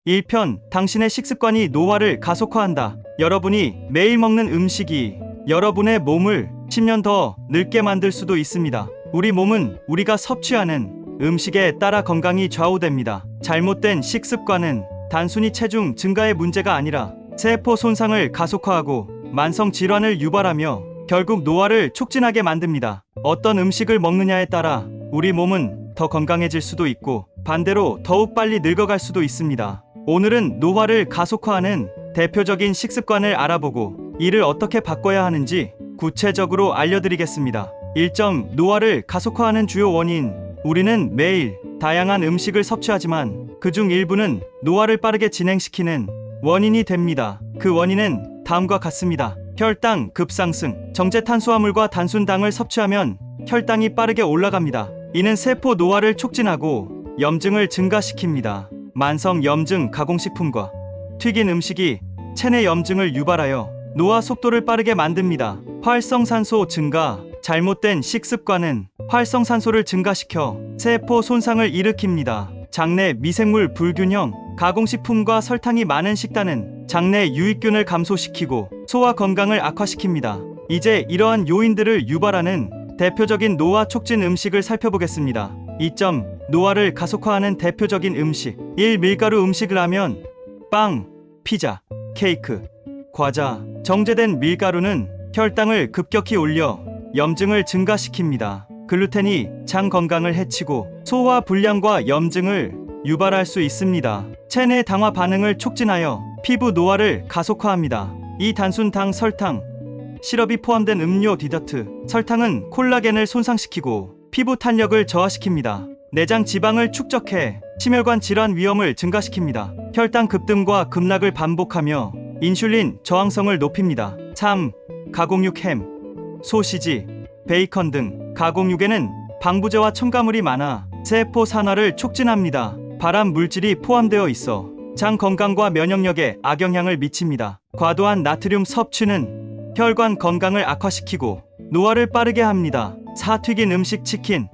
1편, 당신의 식습관이 노화를 가속화한다. 여러분이 매일 먹는 음식이 여러분의 몸을 10년 더 늙게 만들 수도 있습니다. 우리 몸은 우리가 섭취하는 음식에 따라 건강이 좌우됩니다. 잘못된 식습관은 단순히 체중 증가의 문제가 아니라 세포 손상을 가속화하고 만성 질환을 유발하며 결국 노화를 촉진하게 만듭니다. 어떤 음식을 먹느냐에 따라 우리 몸은 더 건강해질 수도 있고 반대로 더욱 빨리 늙어갈 수도 있습니다. 오늘은 노화를 가속화하는 대표적인 식습관을 알아보고 이를 어떻게 바꿔야 하는지 구체적으로 알려드리겠습니다. 1점, 노화를 가속화하는 주요 원인. 우리는 매일 다양한 음식을 섭취하지만 그중 일부는 노화를 빠르게 진행시키는 원인이 됩니다. 그 원인은 다음과 같습니다. 혈당 급상승. 정제 탄수화물과 단순당을 섭취하면 혈당이 빠르게 올라갑니다. 이는 세포 노화를 촉진하고 염증을 증가시킵니다. 만성 염증. 가공식품과 튀긴 음식이 체내 염증을 유발하여 노화 속도를 빠르게 만듭니다. 활성산소 증가. 잘못된 식습관은 활성산소를 증가시켜 세포 손상을 일으킵니다. 장내 미생물 불균형. 가공식품과 설탕이 많은 식단은 장내 유익균을 감소시키고 소화 건강을 악화시킵니다. 이제 이러한 요인들을 유발하는 대표적인 노화 촉진 음식을 살펴보겠습니다. 2점, 노화를 가속화하는 대표적인 음식. 1. 밀가루 음식. 라면, 빵, 피자, 케이크, 과자. 정제된 밀가루는 혈당을 급격히 올려 염증을 증가시킵니다. 글루텐이 장 건강을 해치고 소화 불량과 염증을 유발할 수 있습니다. 체내 당화 반응을 촉진하여 피부 노화를 가속화합니다. 이 단순당. 설탕, 시럽이 포함된 음료. 디저트. 설탕은 콜라겐을 손상시키고 피부 탄력을 저하시킵니다. 내장 지방을 축적해 심혈관 질환 위험을 증가시킵니다. 혈당 급등과 급락을 반복하며 인슐린 저항성을 높입니다. 3. 가공육. 햄, 소시지, 베이컨 등. 가공육에는 방부제와 첨가물이 많아 세포 산화를 촉진합니다. 발암 물질이 포함되어 있어 장 건강과 면역력에 악영향을 미칩니다. 과도한 나트륨 섭취는 혈관 건강을 악화시키고 노화를 빠르게 합니다. 4. 튀긴 음식. 치킨,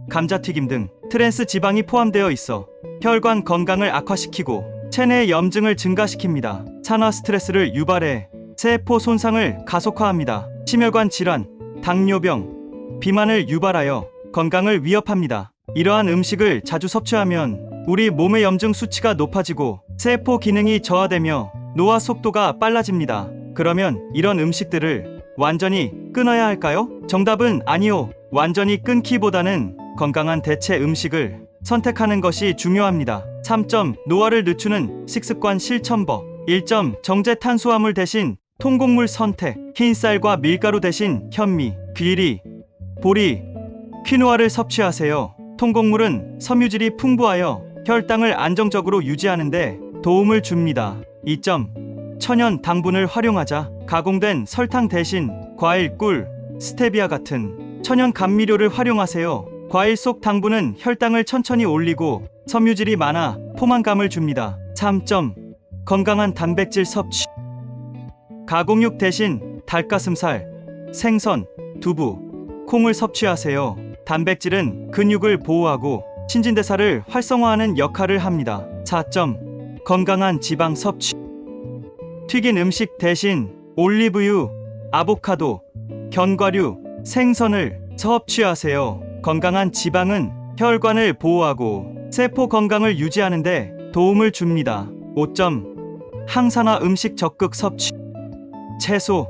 감자튀김 등 트랜스 지방이 포함되어 있어 혈관 건강을 악화시키고 체내 염증을 증가시킵니다. 산화 스트레스를 유발해 세포 손상을 가속화합니다. 심혈관 질환, 당뇨병, 비만을 유발하여 건강을 위협합니다. 이러한 음식을 자주 섭취하면 우리 몸의 염증 수치가 높아지고 세포 기능이 저하되며 노화 속도가 빨라집니다. 그러면 이런 음식들을 완전히 끊어야 할까요? 정답은 아니요. 완전히 끊기보다는 건강한 대체 음식을 선택하는 것이 중요합니다. 3점, 노화를 늦추는 식습관 실천법. 1점, 정제 탄수화물 대신 통곡물 선택. 흰쌀과 밀가루 대신 현미, 귀리, 보리, 퀴노아를 섭취하세요. 통곡물은 섬유질이 풍부하여 혈당을 안정적으로 유지하는데 도움을 줍니다. 2점, 천연 당분을 활용하자. 가공된 설탕 대신 과일, 꿀, 스테비아 같은 천연 감미료를 활용하세요. 과일 속 당분은 혈당을 천천히 올리고 섬유질이 많아 포만감을 줍니다. 3점, 건강한 단백질 섭취. 가공육 대신 닭가슴살, 생선, 두부, 콩을 섭취하세요. 단백질은 근육을 보호하고 신진대사를 활성화하는 역할을 합니다. 4점, 건강한 지방 섭취. 튀긴 음식 대신 올리브유, 아보카도, 견과류, 생선을 섭취하세요. 건강한 지방은 혈관을 보호하고 세포 건강을 유지하는데 도움을 줍니다. 5점, 항산화 음식 적극 섭취. 채소,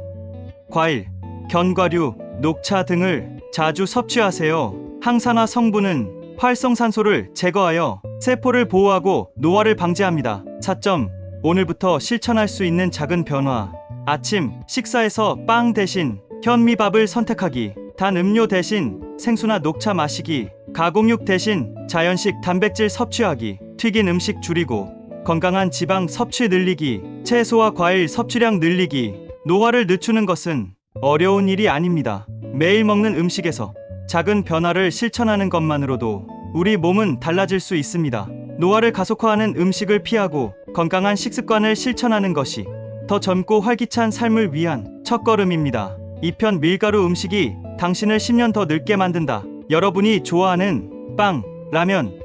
과일, 견과류, 녹차 등을 자주 섭취하세요. 항산화 성분은 활성산소를 제거하여 세포를 보호하고 노화를 방지합니다. 4점, 오늘부터 실천할 수 있는 작은 변화. 아침 식사에서 빵 대신 현미밥을 선택하기. 단 음료 대신 생수나 녹차 마시기. 가공육 대신 자연식 단백질 섭취하기. 튀긴 음식 줄이고 건강한 지방 섭취 늘리기. 채소와 과일 섭취량 늘리기. 노화를 늦추는 것은 어려운 일이 아닙니다. 매일 먹는 음식에서 작은 변화를 실천하는 것만으로도 우리 몸은 달라질 수 있습니다. 노화를 가속화하는 음식을 피하고 건강한 식습관을 실천하는 것이 더 젊고 활기찬 삶을 위한 첫걸음입니다. 2편, 밀가루 음식이 당신을 10년 더 늙게 만든다. 여러분이 좋아하는 빵, 라면,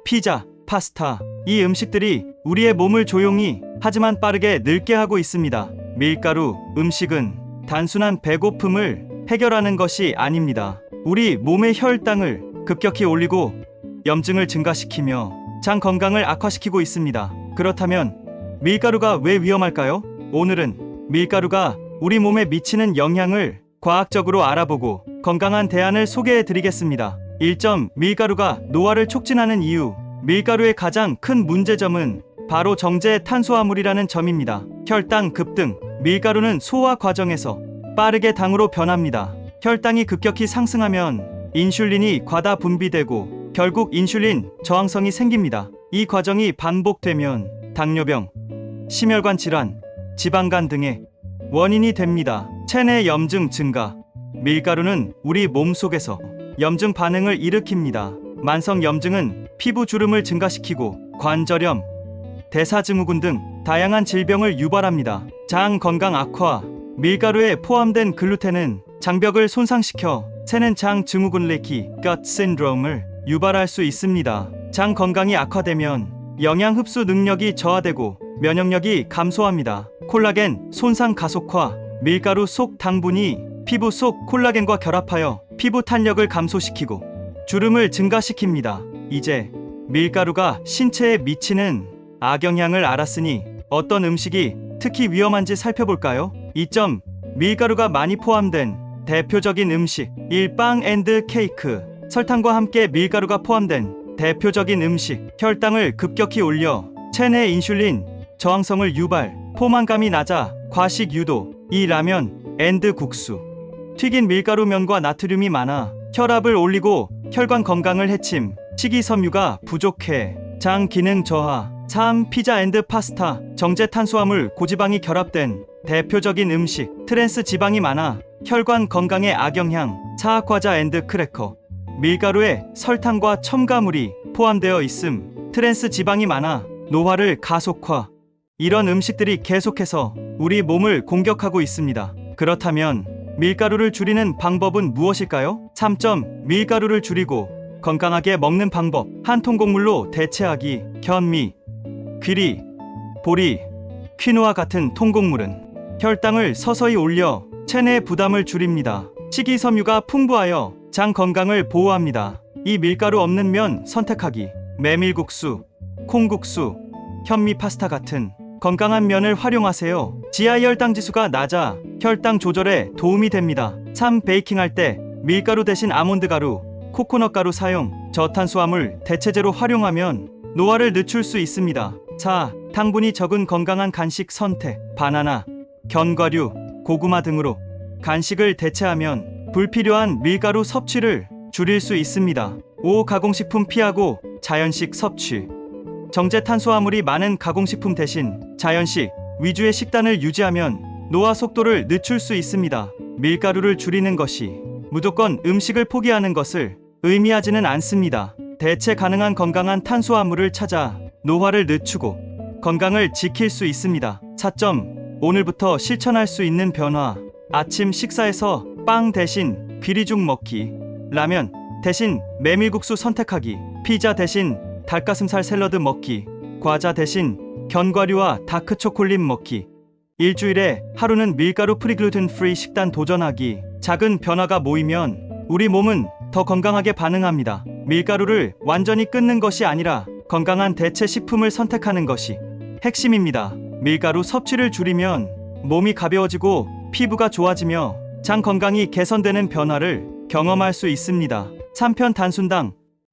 피자, 파스타, 이 음식들이 우리의 몸을 조용히 하지만 빠르게 늙게 하고 있습니다. 밀가루, 음식은 단순한 배고픔을 해결하는 것이 아닙니다. 우리 몸의 혈당을 급격히 올리고 염증을 증가시키며 장 건강을 악화시키고 있습니다. 그렇다면 밀가루가 왜 위험할까요? 오늘은 밀가루가 우리 몸에 미치는 영향을 과학적으로 알아보고 건강한 대안을 소개해 드리겠습니다. 1점. 밀가루가 노화를 촉진하는 이유. 밀가루의 가장 큰 문제점은 바로 정제 탄수화물이라는 점입니다. 혈당 급등. 밀가루는 소화 과정에서 빠르게 당으로 변합니다. 혈당이 급격히 상승하면 인슐린이 과다 분비되고 결국 인슐린 저항성이 생깁니다. 이 과정이 반복되면 당뇨병, 심혈관 질환, 지방간 등의 원인이 됩니다. 체내 염증 증가. 밀가루는 우리 몸속에서 염증 반응을 일으킵니다. 만성 염증은 피부 주름을 증가시키고 관절염, 대사증후군 등 다양한 질병을 유발합니다. 장 건강 악화. 밀가루에 포함된 글루텐은 장벽을 손상시켜 새는 장 증후군 레키, gut syndrome을 유발할 수 있습니다. 장 건강이 악화되면 영양 흡수 능력이 저하되고 면역력이 감소합니다. 콜라겐 손상 가속화. 밀가루 속 당분이 피부 속 콜라겐과 결합하여 피부 탄력을 감소시키고 주름을 증가시킵니다. 이제 밀가루가 신체에 미치는 악영향을 알았으니 어떤 음식이 특히 위험한지 살펴볼까요? 2점. 밀가루가 많이 포함된 대표적인 음식. 1. 빵 앤드 케이크. 설탕과 함께 밀가루가 포함된 대표적인 음식. 혈당을 급격히 올려 체내 인슐린 저항성을 유발, 포만감이 낮아 과식 유도. 2. 라면 앤드 국수. 튀긴 밀가루면과 나트륨이 많아 혈압을 올리고 혈관 건강을 해침. 식이섬유가 부족해 장 기능 저하. 3. 피자 앤드 파스타. 정제 탄수화물, 고지방이 결합된 대표적인 음식. 트랜스 지방이 많아 혈관 건강에 악영향. 4. 과자 앤드 크래커. 밀가루에 설탕과 첨가물이 포함되어 있음. 트랜스 지방이 많아 노화를 가속화. 이런 음식들이 계속해서 우리 몸을 공격하고 있습니다. 그렇다면 밀가루를 줄이는 방법은 무엇일까요? 3점. 밀가루를 줄이고 건강하게 먹는 방법. 한 통 곡물로 대체하기. 현미, 귀리, 보리, 퀴노아 같은 통곡물은 혈당을 서서히 올려 체내 부담을 줄입니다. 식이섬유가 풍부하여 장 건강을 보호합니다. 이 밀가루 없는 면 선택하기. 메밀국수, 콩국수, 현미 파스타 같은 건강한 면을 활용하세요. 지하 혈당 지수가 낮아 혈당 조절에 도움이 됩니다. 3. 베이킹할 때 밀가루 대신 아몬드 가루, 코코넛 가루 사용. 저탄수화물 대체제로 활용하면 노화를 늦출 수 있습니다. 4. 당분이 적은 건강한 간식 선택. 바나나, 견과류, 고구마 등으로 간식을 대체하면 불필요한 밀가루 섭취를 줄일 수 있습니다. 5. 가공식품 피하고 자연식 섭취. 정제 탄수화물이 많은 가공식품 대신 자연식 위주의 식단을 유지하면 노화 속도를 늦출 수 있습니다. 밀가루를 줄이는 것이 무조건 음식을 포기하는 것을 의미하지는 않습니다. 대체 가능한 건강한 탄수화물을 찾아 노화를 늦추고 건강을 지킬 수 있습니다. 4점. 오늘부터 실천할 수 있는 변화. 아침 식사에서 빵 대신 귀리죽 먹기. 라면 대신 메밀국수 선택하기. 피자 대신 닭가슴살 샐러드 먹기. 과자 대신 견과류와 다크초콜릿 먹기. 일주일에 하루는 밀가루 프리 글루텐 프리 식단 도전하기. 작은 변화가 모이면 우리 몸은 더 건강하게 반응합니다. 밀가루를 완전히 끊는 것이 아니라 건강한 대체 식품을 선택하는 것이 핵심입니다. 밀가루 섭취를 줄이면 몸이 가벼워지고 피부가 좋아지며 장 건강이 개선되는 변화를 경험할 수 있습니다. 3편 단순당.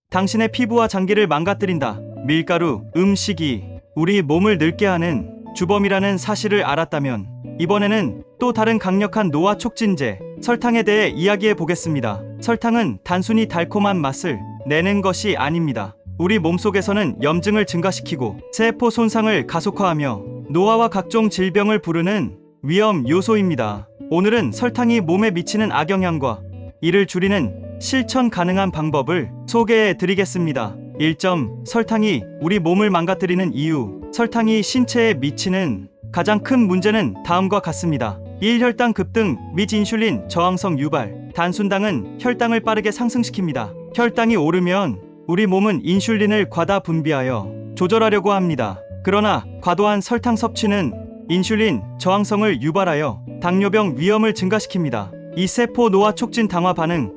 당신의 피부와 장기를 망가뜨린다. 밀가루, 음식이 우리 몸을 늙게 하는 주범이라는 사실을 알았다면 이번에는 또 다른 강력한 노화 촉진제, 설탕에 대해 이야기해 보겠습니다. 설탕은 단순히 달콤한 맛을 내는 것이 아닙니다. 우리 몸속에서는 염증을 증가시키고 세포 손상을 가속화하며 노화와 각종 질병을 부르는 위험 요소입니다. 오늘은 설탕이 몸에 미치는 악영향과 이를 줄이는 실천 가능한 방법을 소개해 드리겠습니다. 1점. 설탕이 우리 몸을 망가뜨리는 이유. 설탕이 신체에 미치는 가장 큰 문제는 다음과 같습니다. 1. 혈당 급등 및 인슐린 저항성 유발. 단순당은 혈당을 빠르게 상승시킵니다. 혈당이 오르면 우리 몸은 인슐린을 과다 분비하여 조절하려고 합니다. 그러나 과도한 설탕 섭취는 인슐린 저항성을 유발하여 당뇨병 위험을 증가시킵니다. 이 세포 노화 촉진 당화 반응,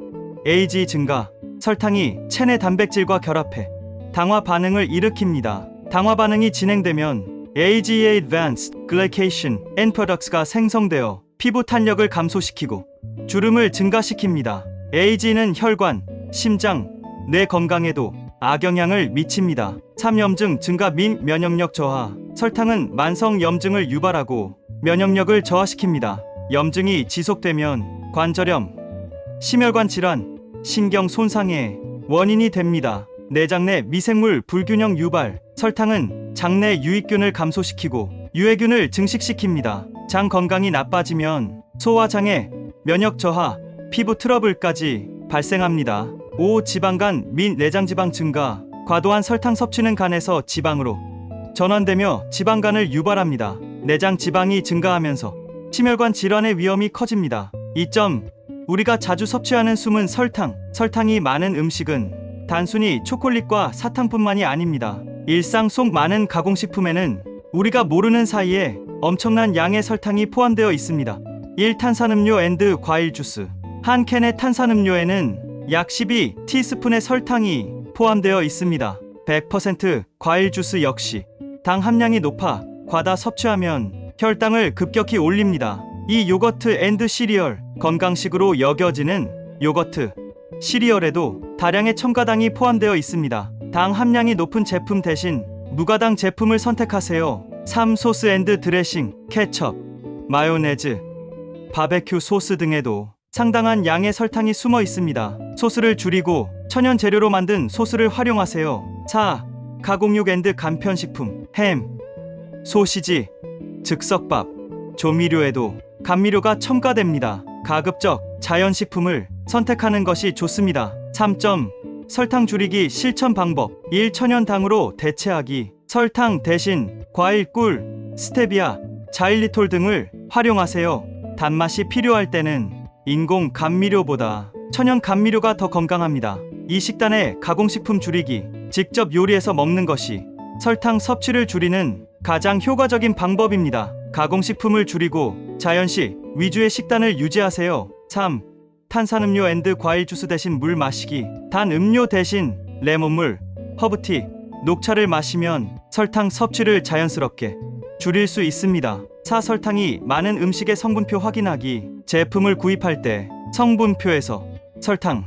AGE 증가, 설탕이 체내 단백질과 결합해 당화 반응을 일으킵니다. 당화 반응이 진행되면 AGA Advanced Glycation End Products가 생성되어 피부 탄력을 감소시키고 주름을 증가시킵니다. AGE는 혈관, 심장, 뇌 건강에도 악영향을 미칩니다. 삼염증 증가 및 면역력 저하. 설탕은 만성 염증을 유발하고 면역력을 저하시킵니다. 염증이 지속되면 관절염, 심혈관 질환, 신경 손상의 원인이 됩니다. 내장 내 미생물 불균형 유발. 설탕은 장내 유익균을 감소시키고 유해균을 증식시킵니다. 장 건강이 나빠지면 소화장애, 면역 저하, 피부 트러블까지 발생합니다. 5. 지방간 및 내장지방 증가. 과도한 설탕 섭취는 간에서 지방으로 전환되며 지방간을 유발합니다. 내장 지방이 증가하면서 심혈관 질환의 위험이 커집니다. 2점. 우리가 자주 섭취하는 숨은 설탕. 설탕이 많은 음식은 단순히 초콜릿과 사탕뿐만이 아닙니다. 일상 속 많은 가공식품에는 우리가 모르는 사이에 엄청난 양의 설탕이 포함되어 있습니다. 1. 탄산음료 앤드 과일 주스. 한 캔의 탄산음료에는 약 12티스푼의 설탕이 포함되어 있습니다. 100% 과일 주스 역시 당 함량이 높아 과다 섭취하면 혈당을 급격히 올립니다. 이 요거트 앤드 시리얼. 건강식으로 여겨지는 요거트, 시리얼에도 다량의 첨가당이 포함되어 있습니다. 당 함량이 높은 제품 대신 무가당 제품을 선택하세요. 3. 소스 앤드 드레싱. 케첩, 마요네즈, 바베큐 소스 등에도 상당한 양의 설탕이 숨어 있습니다. 소스를 줄이고 천연 재료로 만든 소스를 활용하세요. 4. 가공육 앤드 간편식품. 햄, 소시지, 즉석밥, 조미료에도 감미료가 첨가됩니다. 가급적 자연식품을 선택하는 것이 좋습니다. 3점. 설탕 줄이기 실천 방법. 1. 천연당으로 대체하기. 설탕 대신 과일 꿀, 스테비아, 자일리톨 등을 활용하세요. 단맛이 필요할 때는 인공 감미료보다 천연 감미료가 더 건강합니다. 이 식단에 가공식품 줄이기. 직접 요리해서 먹는 것이 설탕 섭취를 줄이는 가장 효과적인 방법입니다. 가공식품을 줄이고 자연식 위주의 식단을 유지하세요. 3. 탄산음료 앤드 과일 주스 대신 물 마시기. 단 음료 대신 레몬물, 허브티, 녹차를 마시면 설탕 섭취를 자연스럽게 줄일 수 있습니다. 4. 설탕이 많은 음식의 성분표 확인하기. 제품을 구입할 때 성분표에서 설탕,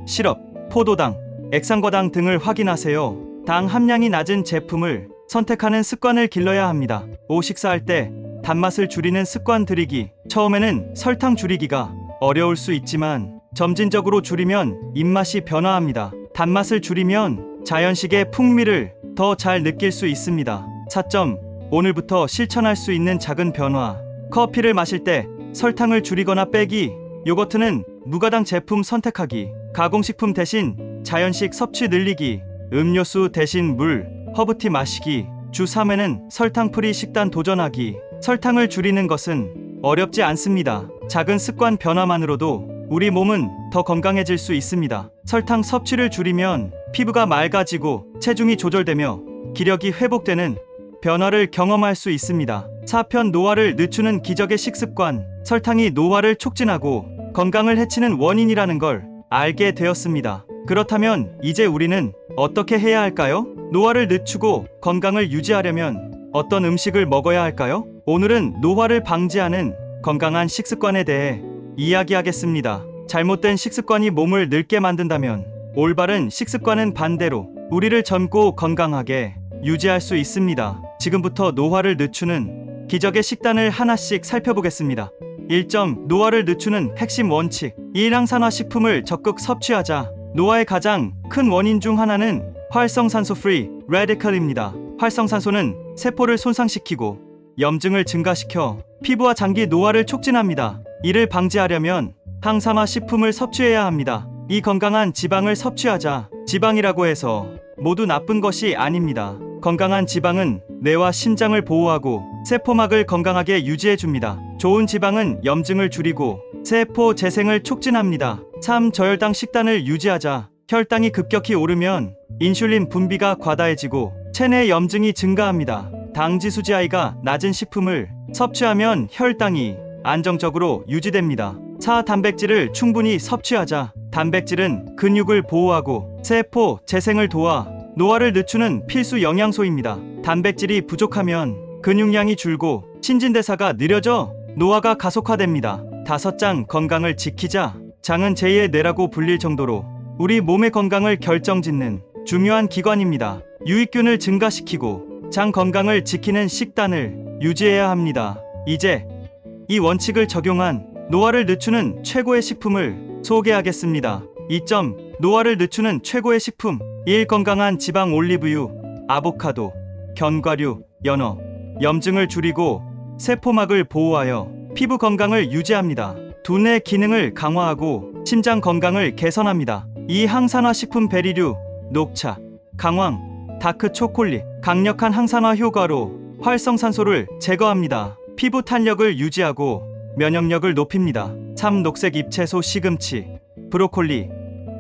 시럽, 포도당, 액상과당 등을 확인하세요. 당 함량이 낮은 제품을 선택하는 습관을 길러야 합니다. 5. 식사할 때 단맛을 줄이는 습관 들이기. 처음에는 설탕 줄이기가 어려울 수 있지만 점진적으로 줄이면 입맛이 변화합니다. 단맛을 줄이면 자연식의 풍미를 더 잘 느낄 수 있습니다. 4점. 오늘부터 실천할 수 있는 작은 변화. 커피를 마실 때 설탕을 줄이거나 빼기. 요거트는 무가당 제품 선택하기. 가공식품 대신 자연식 섭취 늘리기. 음료수 대신 물, 허브티 마시기. 주 3회는 설탕 프리 식단 도전하기. 설탕을 줄이는 것은 어렵지 않습니다. 작은 습관 변화만으로도 우리 몸은 더 건강해질 수 있습니다. 설탕 섭취를 줄이면 피부가 맑아지고 체중이 조절되며 기력이 회복되는 변화를 경험할 수 있습니다. 4편 노화를 늦추는 기적의 식습관. 설탕이 노화를 촉진하고 건강을 해치는 원인이라는 걸 알게 되었습니다. 그렇다면 이제 우리는 어떻게 해야 할까요? 노화를 늦추고 건강을 유지하려면 어떤 음식을 먹어야 할까요? 오늘은 노화를 방지하는 건강한 식습관에 대해 이야기하겠습니다. 잘못된 식습관이 몸을 늙게 만든다면 올바른 식습관은 반대로 우리를 젊고 건강하게 유지할 수 있습니다. 지금부터 노화를 늦추는 기적의 식단을 하나씩 살펴보겠습니다. 1점. 노화를 늦추는 핵심 원칙. 일항산화 식품을 적극 섭취하자. 노화의 가장 큰 원인 중 하나는 활성산소 프리 레디컬입니다. 활성산소는 세포를 손상시키고 염증을 증가시켜 피부와 장기 노화를 촉진합니다. 이를 방지하려면 항산화 식품을 섭취해야 합니다. 이 건강한 지방을 섭취하자. 지방이라고 해서 모두 나쁜 것이 아닙니다. 건강한 지방은 뇌와 심장을 보호하고 세포막을 건강하게 유지해줍니다. 좋은 지방은 염증을 줄이고 세포 재생을 촉진합니다. 3. 저혈당 식단을 유지하자. 혈당이 급격히 오르면 인슐린 분비가 과다해지고 체내 염증이 증가합니다. 당지수지아이가 낮은 식품을 섭취하면 혈당이 안정적으로 유지됩니다. 4. 단백질을 충분히 섭취하자. 단백질은 근육을 보호하고 세포 재생을 도와 노화를 늦추는 필수 영양소입니다. 단백질이 부족하면 근육량이 줄고 신진대사가 느려져 노화가 가속화됩니다. 5장 건강을 지키자. 장은 제2의 뇌라고 불릴 정도로 우리 몸의 건강을 결정짓는 중요한 기관입니다. 유익균을 증가시키고 장 건강을 지키는 식단을 유지해야 합니다. 이제 이 원칙을 적용한 노화를 늦추는 최고의 식품을 소개하겠습니다. 2점 노화를 늦추는 최고의 식품 1. 건강한 지방 올리브유, 아보카도, 견과류, 연어 염증을 줄이고 세포막을 보호하여 피부 건강을 유지합니다. 두뇌 기능을 강화하고 심장 건강을 개선합니다. 2. 항산화 식품 베리류, 녹차, 강황, 다크 초콜릿 강력한 항산화 효과로 활성산소를 제거합니다. 피부 탄력을 유지하고 면역력을 높입니다. 3. 녹색 잎채소 시금치, 브로콜리,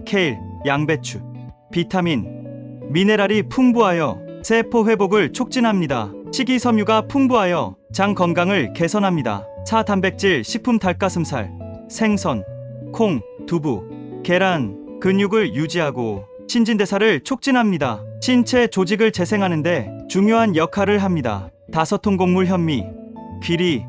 케일, 양배추 비타민, 미네랄이 풍부하여 세포 회복을 촉진합니다. 식이섬유가 풍부하여 장 건강을 개선합니다. 4. 단백질 식품 닭가슴살, 생선, 콩, 두부, 계란 근육을 유지하고 신진대사를 촉진합니다. 신체 조직을 재생하는데 중요한 역할을 합니다. 5. 통곡물 현미, 귀리,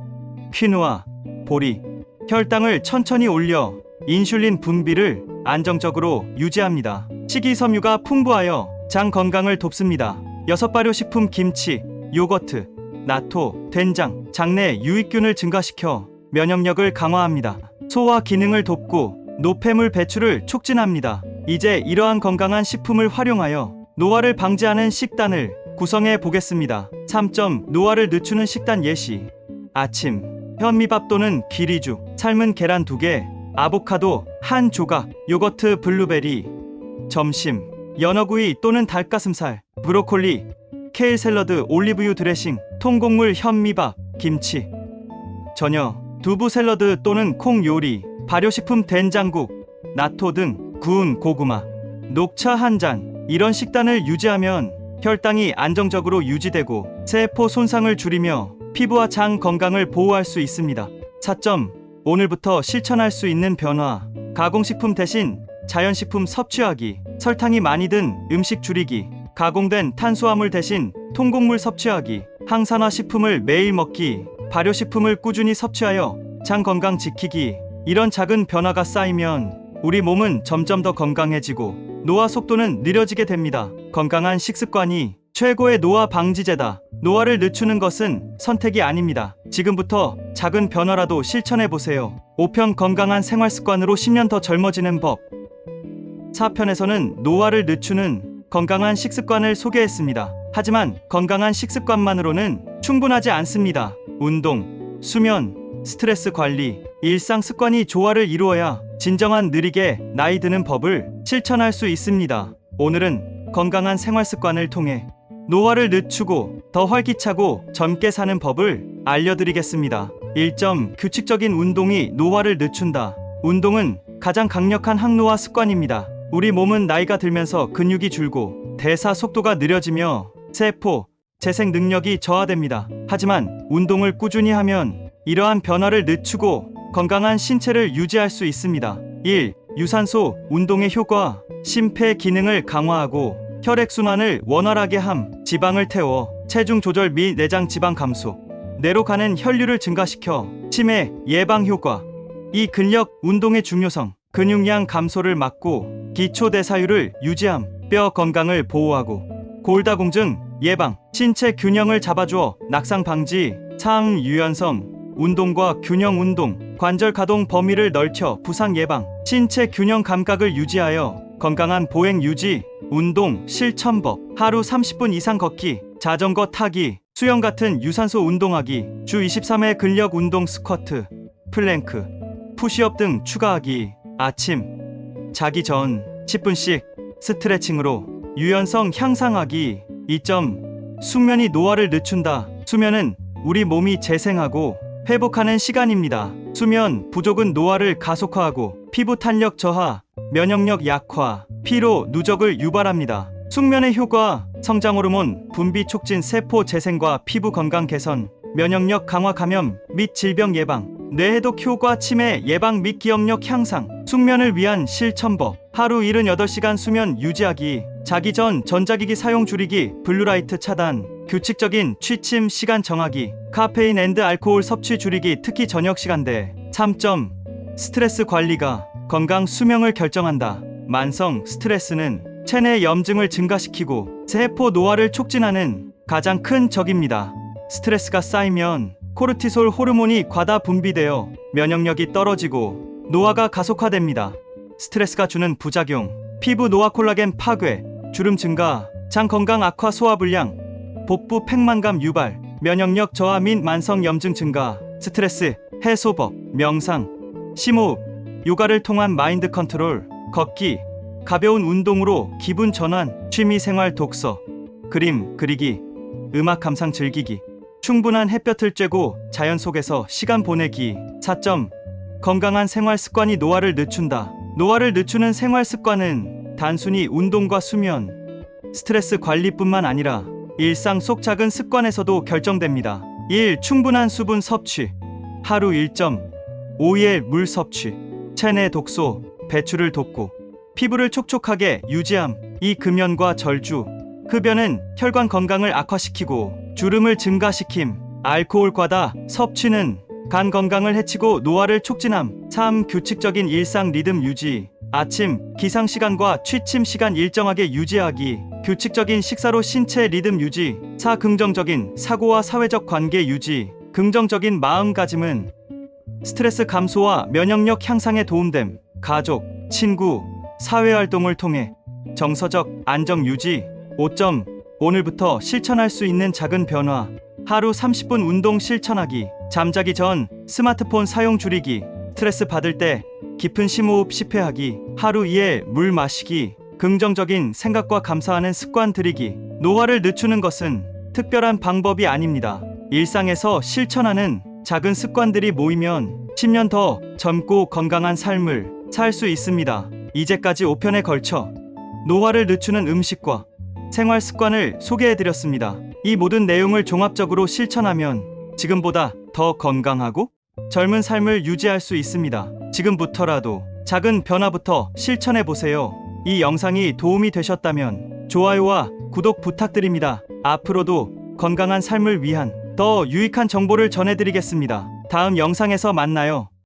퀴누아, 보리 혈당을 천천히 올려 인슐린 분비를 안정적으로 유지합니다. 식이섬유가 풍부하여 장 건강을 돕습니다. 6. 발효식품 김치, 요거트, 나토, 된장 장내 유익균을 증가시켜 면역력을 강화합니다. 소화 기능을 돕고 노폐물 배출을 촉진합니다. 이제 이러한 건강한 식품을 활용하여 노화를 방지하는 식단을 구성해 보겠습니다. 3점 노화를 늦추는 식단 예시. 아침 현미밥 또는 귀리죽, 삶은 계란 2개, 아보카도 1 조각, 요거트 블루베리. 점심 연어구이 또는 닭가슴살, 브로콜리, 케일 샐러드, 올리브유 드레싱, 통곡물 현미밥, 김치. 저녁 두부 샐러드 또는 콩 요리, 발효식품 된장국, 나토 등 구운 고구마, 녹차 1잔. 이런 식단을 유지하면 혈당이 안정적으로 유지되고 세포 손상을 줄이며 피부와 장 건강을 보호할 수 있습니다. 4점 오늘부터 실천할 수 있는 변화. 가공식품 대신 자연식품 섭취하기. 설탕이 많이 든 음식 줄이기. 가공된 탄수화물 대신 통곡물 섭취하기. 항산화 식품을 매일 먹기. 발효식품을 꾸준히 섭취하여 장 건강 지키기. 이런 작은 변화가 쌓이면 우리 몸은 점점 더 건강해지고 노화 속도는 느려지게 됩니다. 건강한 식습관이 최고의 노화 방지제다. 노화를 늦추는 것은 선택이 아닙니다. 지금부터 작은 변화라도 실천해보세요. 5편 건강한 생활습관으로 10년 더 젊어지는 법. 4편에서는 노화를 늦추는 건강한 식습관을 소개했습니다. 하지만 건강한 식습관만으로는 충분하지 않습니다. 운동, 수면, 스트레스 관리, 일상 습관이 조화를 이루어야 진정한 느리게 나이 드는 법을 실천할 수 있습니다. 오늘은 건강한 생활 습관을 통해 노화를 늦추고 더 활기차고 젊게 사는 법을 알려드리겠습니다. 1점 규칙적인 운동이 노화를 늦춘다. 운동은 가장 강력한 항노화 습관입니다. 우리 몸은 나이가 들면서 근육이 줄고 대사 속도가 느려지며 세포 재생 능력이 저하됩니다. 하지만 운동을 꾸준히 하면 이러한 변화를 늦추고 건강한 신체를 유지할 수 있습니다. 1. 유산소 운동의 효과. 심폐 기능을 강화하고 혈액순환을 원활하게 함. 지방을 태워 체중 조절 및 내장 지방 감소. 뇌로 가는 혈류를 증가시켜 치매 예방 효과. 2. 근력 운동의 중요성. 근육량 감소를 막고 기초대사율을 유지함. 뼈 건강을 보호하고 골다공증 예방. 신체 균형을 잡아주어 낙상 방지. 3. 유연성 운동과 균형 운동. 관절 가동 범위를 넓혀 부상 예방. 신체 균형 감각을 유지하여 건강한 보행 유지. 운동 실천법. 하루 30분 이상 걷기, 자전거 타기, 수영 같은 유산소 운동하기. 주 23회 근력 운동 스쿼트, 플랭크, 푸시업 등 추가하기. 아침 자기 전 10분씩 스트레칭으로 유연성 향상하기. 2점 숙면이 노화를 늦춘다. 수면은 우리 몸이 재생하고 회복하는 시간입니다. 수면 부족은 노화를 가속화하고 피부 탄력 저하, 면역력 약화, 피로 누적을 유발합니다. 숙면의 효과, 성장 호르몬 분비 촉진, 세포 재생과 피부 건강 개선, 면역력 강화, 감염 및 질병 예방, 뇌해독 효과, 치매 예방 및 기억력 향상. 숙면을 위한 실천법. 하루 78시간 수면 유지하기. 자기 전 전자기기 사용 줄이기, 블루라이트 차단, 규칙적인 취침 시간 정하기, 카페인 앤드 알코올 섭취 줄이기, 특히 저녁 시간대. 3점. 스트레스 관리가 건강 수명을 결정한다. 만성 스트레스는 체내 염증을 증가시키고 세포 노화를 촉진하는 가장 큰 적입니다. 스트레스가 쌓이면 코르티솔 호르몬이 과다 분비되어 면역력이 떨어지고 노화가 가속화됩니다. 스트레스가 주는 부작용: 피부 노화, 콜라겐 파괴, 주름 증가, 장 건강 악화, 소화불량, 복부 팽만감 유발, 면역력 저하 및 만성 염증 증가. 스트레스 해소법: 명상, 심호흡, 요가를 통한 마인드 컨트롤, 걷기, 가벼운 운동으로 기분 전환, 취미생활 독서, 그림 그리기, 음악 감상 즐기기, 충분한 햇볕을 쬐고 자연 속에서 시간 보내기. 4점. 건강한 생활 습관이 노화를 늦춘다. 노화를 늦추는 생활 습관은 단순히 운동과 수면, 스트레스 관리뿐만 아니라 일상 속 작은 습관에서도 결정됩니다. 1. 충분한 수분 섭취. 하루 1.5일 물 섭취. 체내 독소 배출을 돕고 피부를 촉촉하게 유지함. 2. 금연과 절주. 흡연은 혈관 건강을 악화시키고 주름을 증가시킴. 알코올 과다 섭취는 간 건강을 해치고 노화를 촉진함. 3. 규칙적인 일상 리듬 유지. 아침 기상 시간과 취침 시간 일정하게 유지하기. 규칙적인 식사로 신체 리듬 유지. 4. 긍정적인 사고와 사회적 관계 유지. 긍정적인 마음가짐은 스트레스 감소와 면역력 향상에 도움됨. 가족, 친구, 사회활동을 통해 정서적 안정 유지. 5점. 오늘부터 실천할 수 있는 작은 변화. 하루 30분 운동 실천하기. 잠자기 전 스마트폰 사용 줄이기. 스트레스 받을 때 깊은 심호흡 10회 하기. 하루 2회 물 마시기. 긍정적인 생각과 감사하는 습관 들이기. 노화를 늦추는 것은 특별한 방법이 아닙니다. 일상에서 실천하는 작은 습관들이 모이면 10년 더 젊고 건강한 삶을 살 수 있습니다. 이제까지 5편에 걸쳐 노화를 늦추는 음식과 생활 습관을 소개해드렸습니다. 이 모든 내용을 종합적으로 실천하면 지금보다 더 건강하고 젊은 삶을 유지할 수 있습니다. 지금부터라도 작은 변화부터 실천해보세요. 이 영상이 도움이 되셨다면 좋아요와 구독 부탁드립니다. 앞으로도 건강한 삶을 위한 더 유익한 정보를 전해드리겠습니다. 다음 영상에서 만나요.